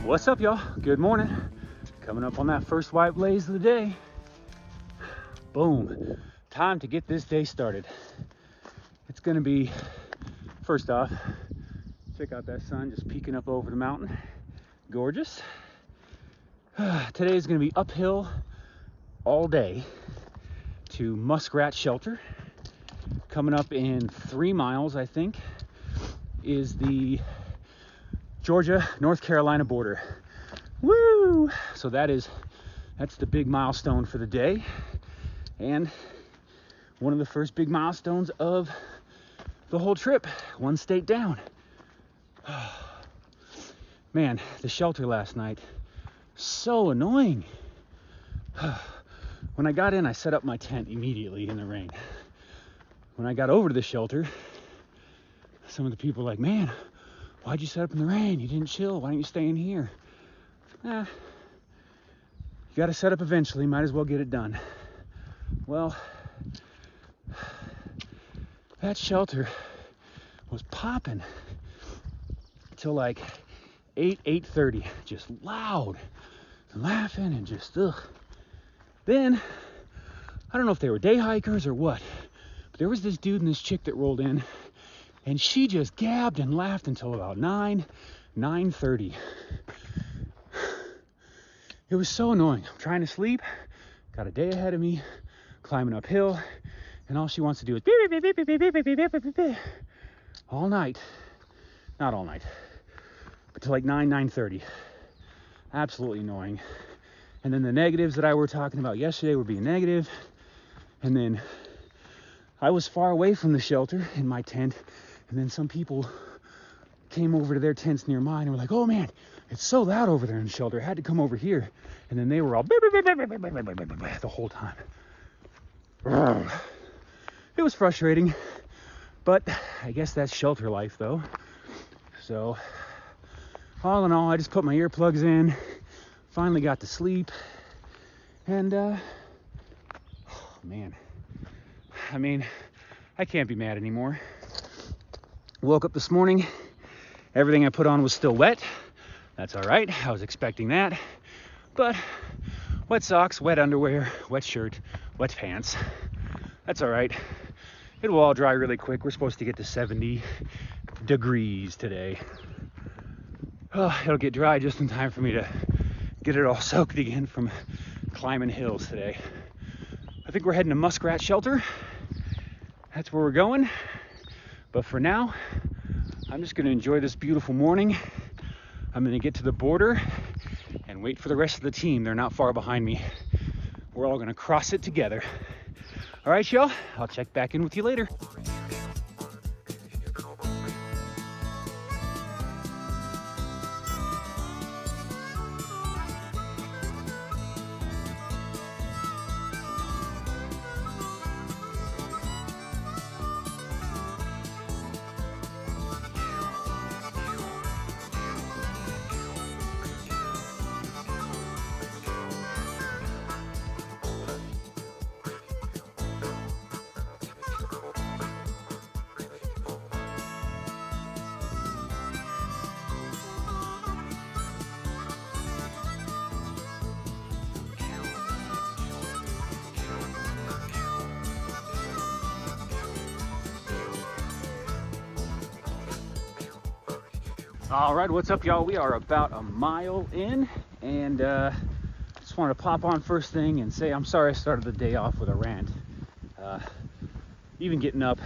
What's up, y'all? Good morning. Coming up on that first white blaze of the day. Boom. Time to get this day started. It's gonna be, first off, check out that sun just peeking up over the mountain. Gorgeous. Today is gonna be uphill all day to Muskrat Shelter. Coming up in 3 miles, I think, is the Georgia-North Carolina border. Woo! So that's the big milestone for the day, and one of the first big milestones of the whole trip, one state down. Man, the shelter last night, so annoying. When I got in, I set up my tent immediately in the rain. When I got over to the shelter, some of the people were like, man, why'd you set up in the rain? You didn't chill. Why don't you stay in here? You got to set up eventually. Might as well get it done. Well, that shelter was popping till like 8:30. Just loud and laughing and just, ugh. Then, I don't know if they were day hikers or what, but there was this dude and this chick that rolled in, and she just gabbed and laughed until about 9:30. It was so annoying. I'm trying to sleep, got a day ahead of me, climbing uphill, and all she wants to do is beep, beep, beep, beep, beep, beep, beep, beep, beep, beep, beep, all night. Not all night, but till like 9:30. Absolutely annoying. And then the negatives that I were talking about yesterday were being negative. And then I was far away from the shelter in my tent, and then some people came over to their tents near mine and were like, oh man, it's so loud over there in the shelter, I had to come over here. And then they were all the whole time. It was frustrating, but I guess that's shelter life though. So all in all, I just put my earplugs in, finally got to sleep, and man, I mean, I can't be mad anymore. Woke up this morning, everything I put on was still wet. That's all right, I was expecting that. But wet socks, wet underwear, wet shirt, wet pants. That's all right. It will all dry really quick. We're supposed to get to 70 degrees today. Oh, it'll get dry just in time for me to get it all soaked again from climbing hills today. I think we're heading to Muskrat Shelter. That's where we're going. But for now, I'm just going to enjoy this beautiful morning. I'm going to get to the border and wait for the rest of the team. They're not far behind me. We're all going to cross it together. All right, y'all. I'll check back in with you later. All right, what's up, y'all? We are about a mile in, and just wanted to pop on first thing and say I'm sorry I started the day off with a rant. Even getting up,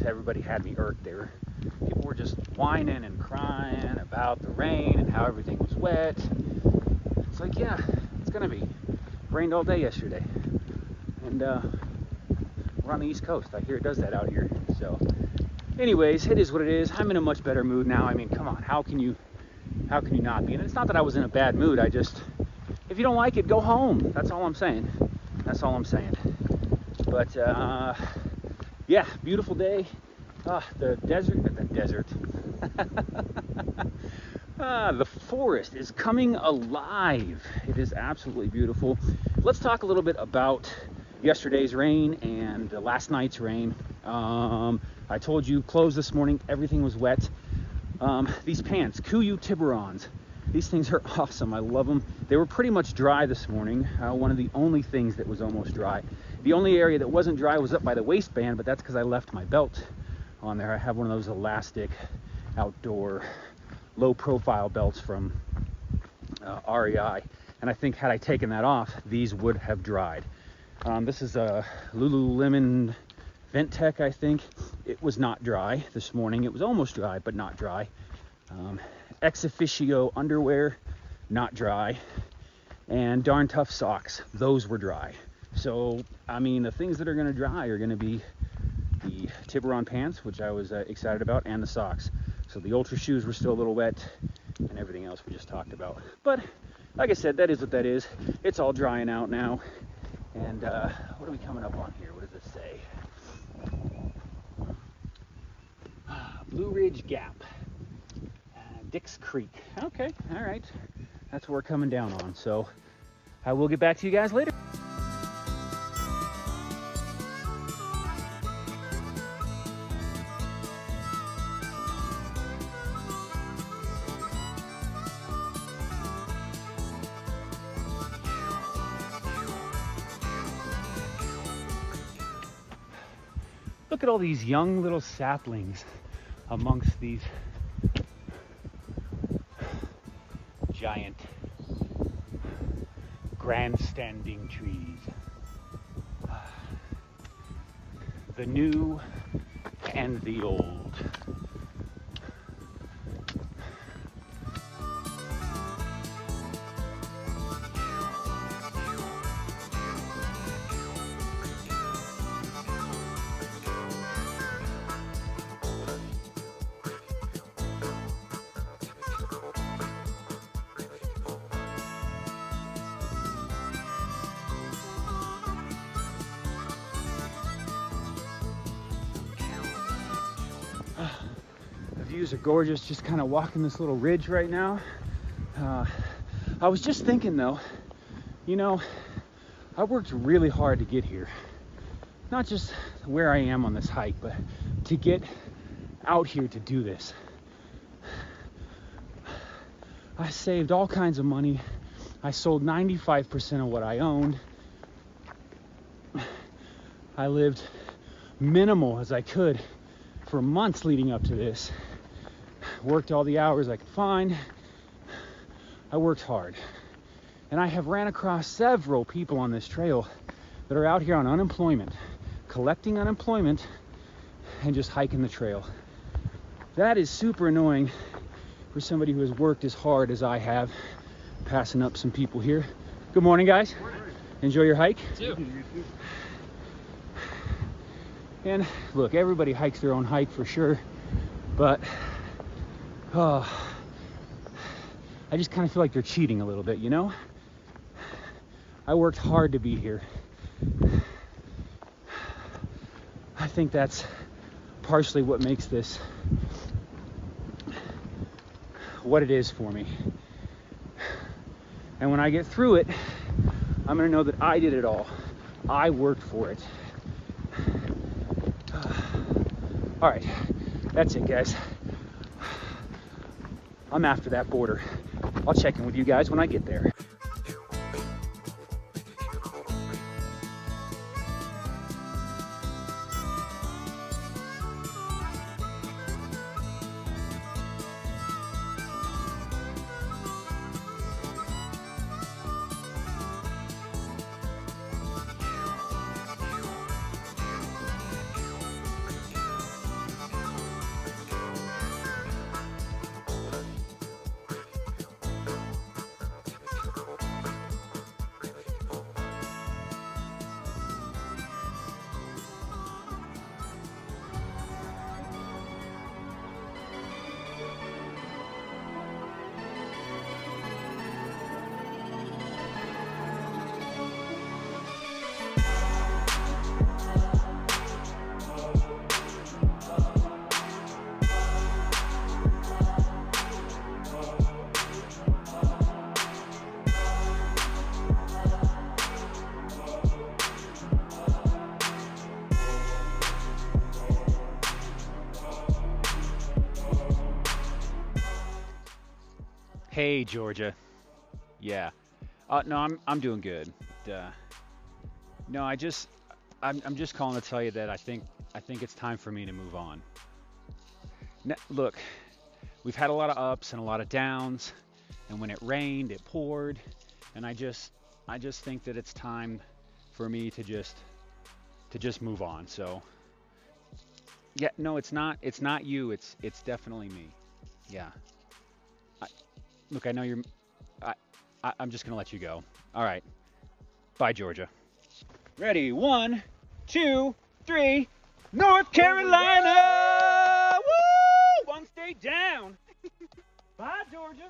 everybody had me irked. People were just whining and crying about the rain and how everything was wet. It's like, yeah, it's gonna be. Rained all day yesterday, and we're on the East Coast. I hear it does that out here, so. Anyways, it is what it is. I'm in a much better mood now. I mean, come on, how can you not be? And it's not that I was in a bad mood. If you don't like it, go home. That's all I'm saying. But yeah, beautiful day. The desert. The forest is coming alive. It is absolutely beautiful. Let's talk a little bit about yesterday's rain and last night's rain. I told you, clothes this morning, everything was wet. These pants, Kuyu Tiburons, These things are awesome. I love them. They were pretty much dry this morning. One of the only things that was almost dry. The only area that wasn't dry was up by the waistband, but that's because I left my belt on there. I have one of those elastic outdoor low profile belts from REI. And I think had I taken that off, these would have dried. This is a Lululemon Vent-Tech, I think. It was not dry this morning. It was almost dry, but not dry. Ex Officio underwear, not dry. And Darn Tough socks, those were dry. So, I mean, the things that are going to dry are going to be the Tiburon pants, which I was excited about, and the socks. So the Ultra shoes were still a little wet, and everything else we just talked about. But, like I said, that is what that is. It's all drying out now. And what are we coming up on here? What does this say? Blue Ridge Gap. Dix Creek. Okay, all right. That's what we're coming down on. So I will get back to you guys later. Look at all these young little saplings amongst these giant grandstanding trees. The new and the old. The views are gorgeous, just kind of walking this little ridge right now. I was just thinking though, you know, I worked really hard to get here. Not just where I am on this hike, but to get out here to do this. I saved all kinds of money. I sold 95% of what I owned. I lived minimal as I could for months leading up to this. Worked all the hours I could find. I worked hard. And I have ran across several people on this trail that are out here on unemployment, collecting unemployment and just hiking the trail. That is super annoying for somebody who has worked as hard as I have. Passing up some people here. Good morning, guys. Good morning. Enjoy your hike. You too. And look, everybody hikes their own hike for sure, but I just kind of feel like they're cheating a little bit, you know? I worked hard to be here. I think that's partially what makes this what it is for me. And when I get through it, I'm gonna know that I did it all. I worked for it. All right, that's it, guys. I'm after that border. I'll check in with you guys when I get there. Hey, Georgia. Yeah. No, I'm doing good. No, I'm just calling to tell you that I think it's time for me to move on. Look, we've had a lot of ups and a lot of downs, and when it rained, it poured, and I just think that it's time for me to just move on. So, yeah, no, it's not you. It's definitely me. Yeah. I, Look, I know you're I, I'm just gonna let you go. All right. Bye, Georgia. Ready? One, two, three. North Carolina! Woo! One state down. Bye, Georgia.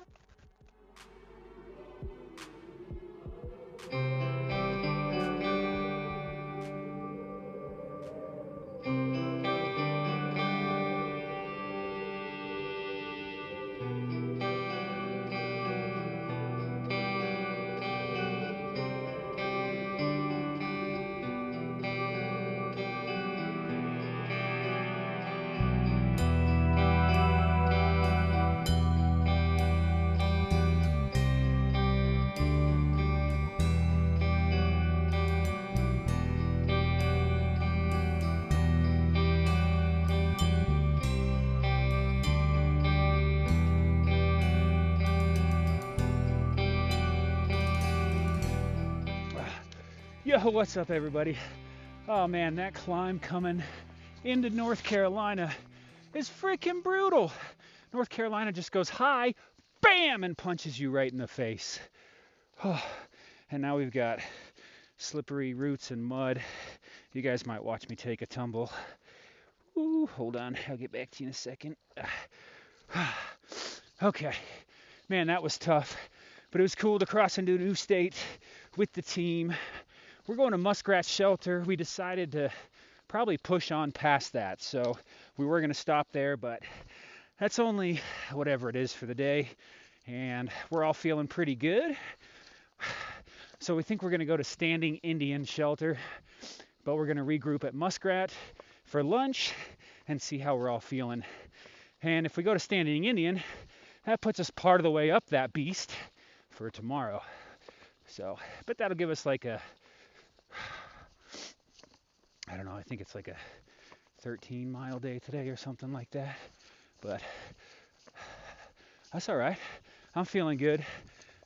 Yo, what's up, everybody? Oh man, that climb coming into North Carolina is freaking brutal. North Carolina just goes high, bam, and punches you right in the face. Oh, and now we've got slippery roots and mud. You guys might watch me take a tumble. Ooh, hold on, I'll get back to you in a second. Okay, man, that was tough, but it was cool to cross into a new state with the team. We're going to Muskrat Shelter. We decided to probably push on past that, so we were going to stop there, but that's only whatever it is for the day, and we're all feeling pretty good. So we think we're going to go to Standing Indian Shelter, but we're going to regroup at Muskrat for lunch and see how we're all feeling. And if we go to Standing Indian, that puts us part of the way up that beast for tomorrow. So, but that'll give us like a, I don't know, I think it's like a 13-mile day today or something like that. But that's all right. I'm feeling good,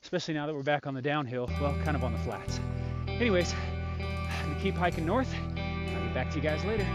especially now that we're back on the downhill. Well, kind of on the flats. Anyways, I'm gonna keep hiking north. I'll get back to you guys later.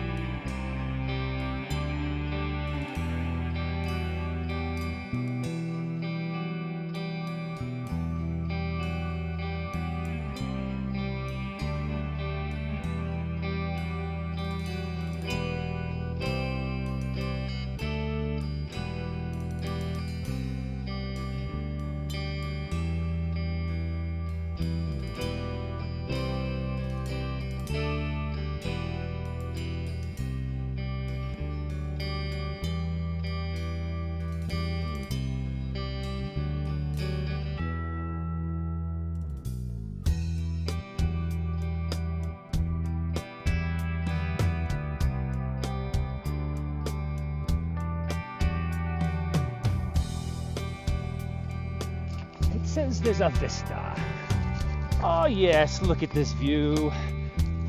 Says there's a Vista. Oh yes, look at this view.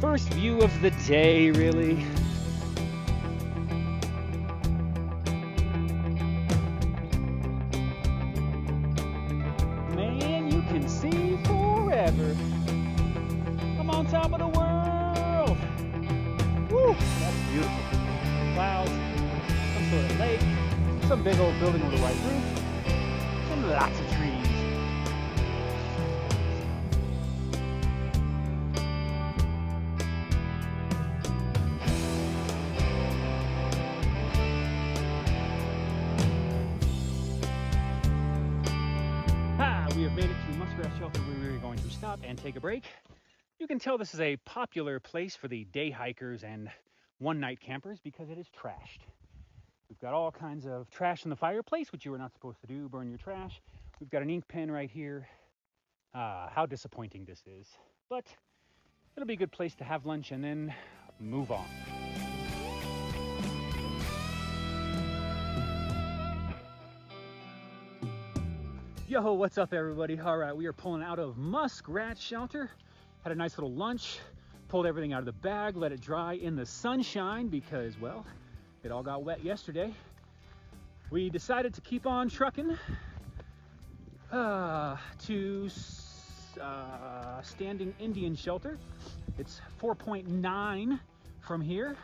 First view of the day, really. Man, you can see forever. I'm on top of the world. Woo, that's beautiful. Clouds, some sort of lake, some big old building with a white roof, and lots of trees. We have made it to Muskrat Shelter where we are going to stop and take a break. You can tell this is a popular place for the day hikers and one-night campers because it is trashed. We've got all kinds of trash in the fireplace, which you are not supposed to do, burn your trash. We've got an ink pen right here. How disappointing this is. But it'll be a good place to have lunch and then move on. Yo, what's up everybody? All right, we are pulling out of Muskrat Shelter. Had a nice little lunch, pulled everything out of the bag, let it dry in the sunshine because, well, it all got wet yesterday. We decided to keep on trucking to Standing Indian Shelter. It's 4.9 from here,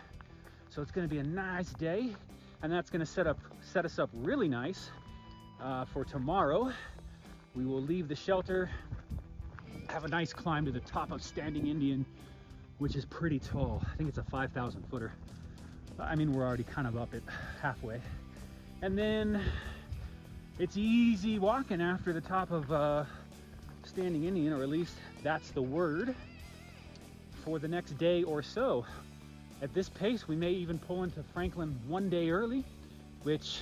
so it's gonna be a nice day, and that's gonna set us up really nice for tomorrow. We will leave the shelter, have a nice climb to the top of Standing Indian, which is pretty tall. I think it's a 5,000 footer. I mean, we're already kind of up it halfway. And then it's easy walking after the top of Standing Indian, or at least that's the word, for the next day or so. At this pace, we may even pull into Franklin one day early, which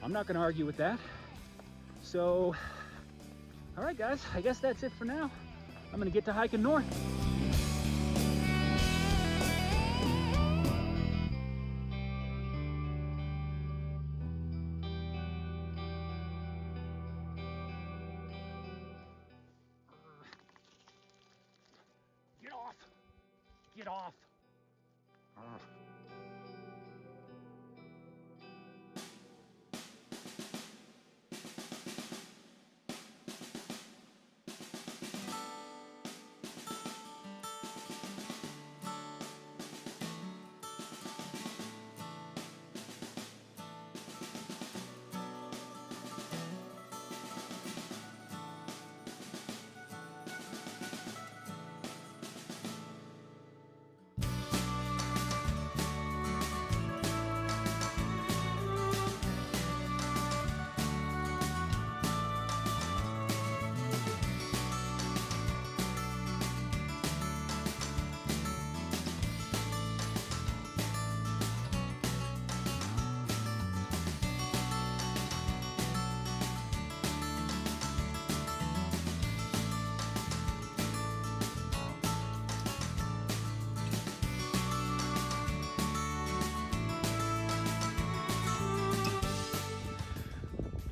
I'm not gonna argue with that. So, all right guys, I guess that's it for now. I'm gonna get to hiking north. Get off! Get off!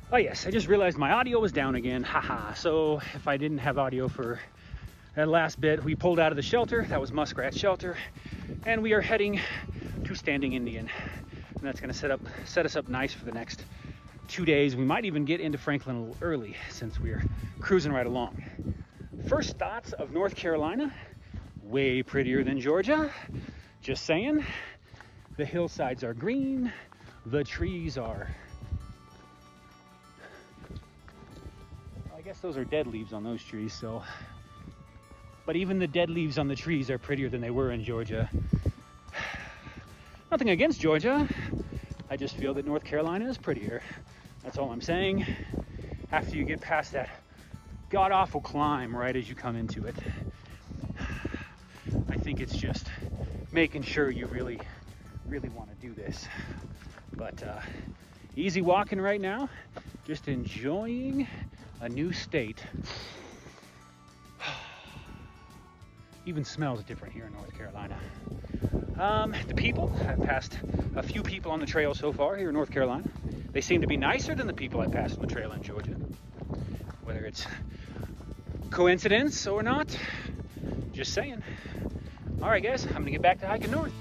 Oh yes, I just realized my audio was down again, haha. So if I didn't have audio for that last bit, we pulled out of the shelter, that was Muskrat Shelter, and we are heading to Standing Indian. And that's gonna set us up nice for the next 2 days. We might even get into Franklin a little early since we're cruising right along. First thoughts of North Carolina, way prettier than Georgia, just saying. The hillsides are green, the trees are, I guess those are dead leaves on those trees, so. But even the dead leaves on the trees are prettier than they were in Georgia. Nothing against Georgia. I just feel that North Carolina is prettier. That's all I'm saying. After you get past that god-awful climb right as you come into it, I think it's just making sure you really want to do this. But easy walking right now, just enjoying a new state. Even smells different here in North Carolina. The people, I've passed a few people on the trail so far here in North Carolina. They seem to be nicer than the people I passed on the trail in Georgia. Whether it's coincidence or not, just saying. All right guys, I'm gonna get back to hiking north.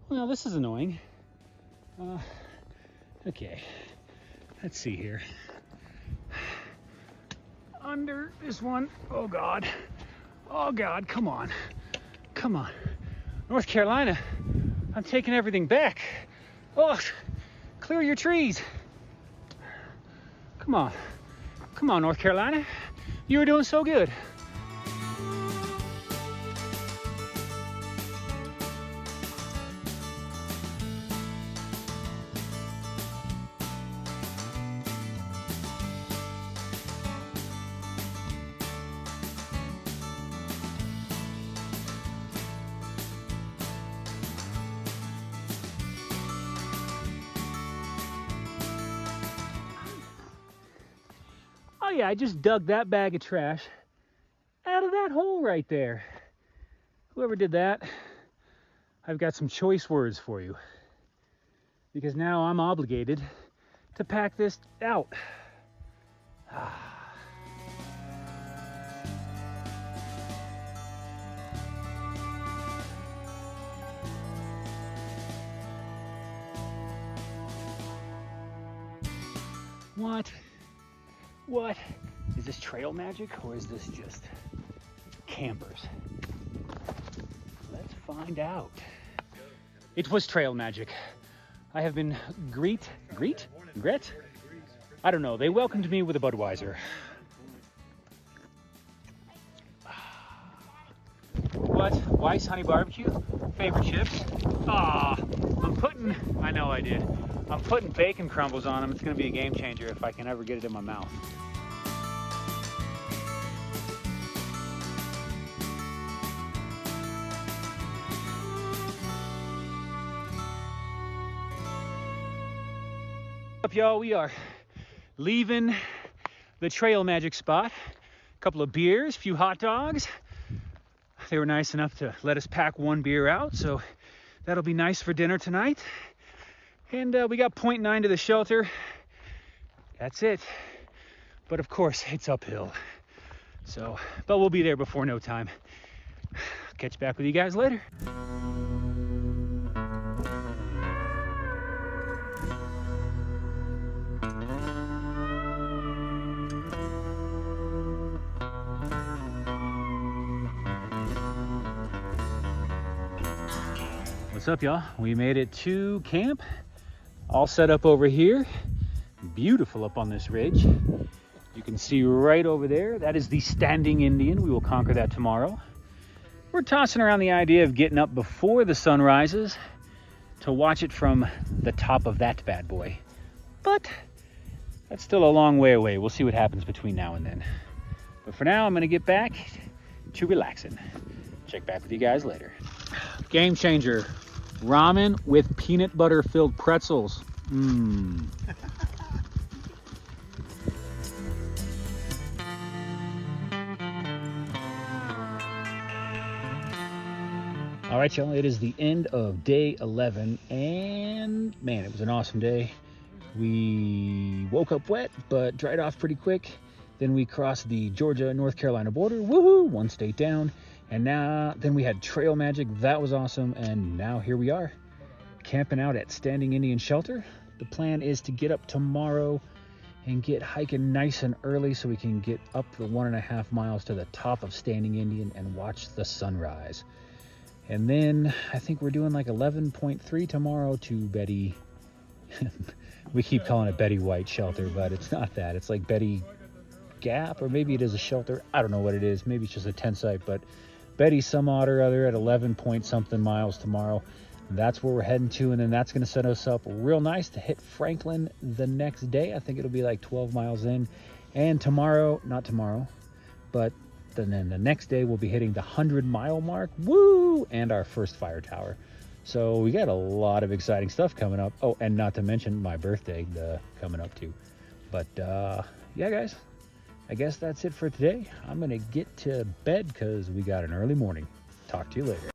Well, this is annoying. Okay, let's see here. Under this one, oh God, come on. North Carolina, I'm taking everything back. Oh, clear your trees. Come on, North Carolina, you were doing so good. Oh yeah, I just dug that bag of trash out of that hole right there. Whoever did that, I've got some choice words for you, because now I'm obligated to pack this out. What? Is this trail magic or is this just campers? Let's find out. It was trail magic. I have been greet? I don't know. They welcomed me with a Budweiser. What? Weiss honey barbecue? Favorite chips? I know I did. I'm putting bacon crumbles on them. It's gonna be a game changer if I can ever get it in my mouth. Up, y'all, we are leaving the trail magic spot. A couple of beers, a few hot dogs. They were nice enough to let us pack one beer out, so that'll be nice for dinner tonight. And we got 0.9 to the shelter. That's it. But of course, it's uphill. So, but we'll be there before no time. Catch back with you guys later. What's up, y'all? We made it to camp. All set up over here. Beautiful up on this ridge. You can see right over there, that is the Standing Indian. We will conquer that tomorrow. We're tossing around the idea of getting up before the sun rises to watch it from the top of that bad boy. But that's still a long way away. We'll see what happens between now and then. But for now, I'm gonna get back to relaxing. Check back with you guys later. Game changer. Ramen with peanut butter filled pretzels. All right, y'all, it is the end of day 11, and man, it was an awesome day. We woke up wet, but dried off pretty quick. Then we crossed the Georgia-North Carolina border. Woohoo! One state down. And then we had trail magic. That was awesome. And now here we are, camping out at Standing Indian Shelter. The plan is to get up tomorrow and get hiking nice and early so we can get up the 1.5 miles to the top of Standing Indian and watch the sunrise. And then I think we're doing like 11.3 tomorrow to Betty. We keep calling it Betty White Shelter, but it's not that. It's like Betty Gap, or maybe it is a shelter. I don't know what it is. Maybe it's just a tent site, but Betty some odd or other at 11 point something miles tomorrow. That's where we're heading to, and then that's going to set us up real nice to hit Franklin the next day. I think it'll be like 12 miles in. And tomorrow, not tomorrow, but then the next day we'll be hitting the 100-mile mark. Woo! And our first fire tower. So we got a lot of exciting stuff coming up. Oh, and not to mention my birthday coming up too. But yeah, guys, I guess that's it for today. I'm going to get to bed because we got an early morning. Talk to you later.